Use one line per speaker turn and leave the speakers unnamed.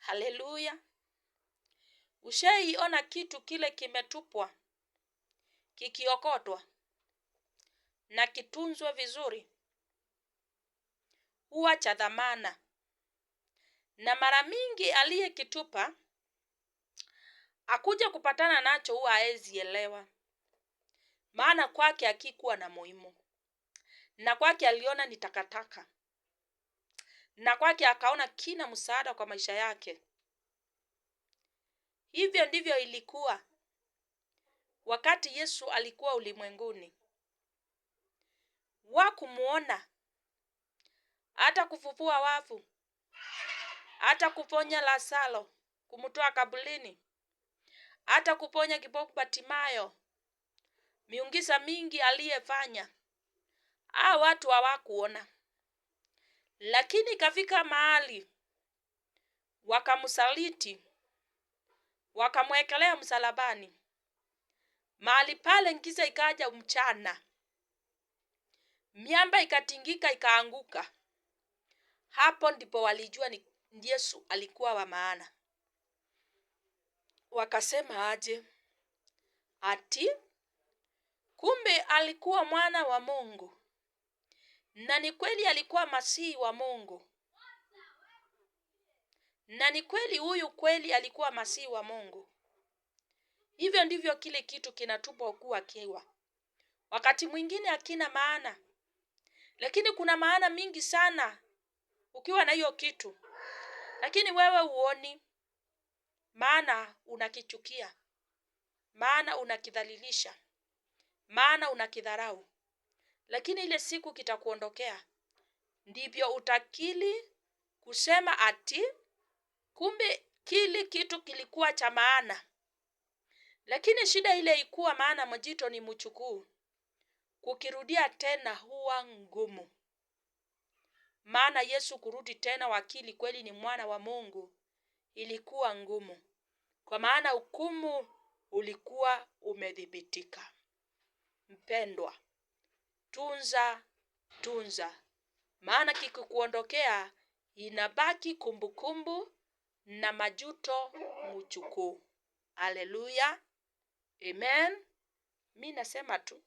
Haleluya. Ushaiona kitu kile kimetupwa, kikiokotwa na kitunzwe vizuri, huwa cha dhamana. Na mara mingi aliyekitupa akuja kupatana nacho huwa haezi elewa. Maana kwake hakikuwa na muhimu. Na kwake aliona ni takataka. Na kwake akaona kina msaada kwa maisha yake. Hivyo ndivyo ilikuwa wakati Yesu alikuwa ulimwenguni. Wakumuona, hata kufufua wafu, hata kuponya Lazaro, kumtoa kaburini, hata kuponya kipofu Bartimayo, miujiza mingi aliyefanya. Watu hawakuona. Lakini kafika mahali wakamsaliti, wakamwekelea msalabani. Mahali pale giza ikaja mchana. Miamba ikatingika ikaanguka. Hapo ndipo walijua ni Yesu alikuwa wa maana. Wakasema aje? Ati kumbe alikuwa mwana wa Mungu. Na ni kweli alikuwa masihi wa Mungu. Na ni kweli huyu kweli alikuwa masihi wa Mungu. Hivyo ndivyo kile kitu kinatupwa kuwa kiwa. Wakati mwingine hakina maana. Lakini kuna maana mingi sana ukiwa na hiyo kitu. Lakini wewe huoni. Maana unakichukia. Maana unakidhalilisha. Maana unakidharau. Lakini ile siku kitakuondokea. Ndivyo utakili kusema ati kumbe kile kitu kilikuwa cha maana. Lakini shida ile ikuwa maana mjito ni mchukuu. Kukirudia tena huwa ngumu. Maana Yesu kurudi tena wakili kweli ni mwana wa Mungu ilikuwa ngumu. Kwa maana hukumu ulikuwa umedhibitika. Mpendwa, tunza. Maana kikukuondokea inabaki kumbukumbu na majuto mchukuu. Haleluya. Amen. Mimi nasema tu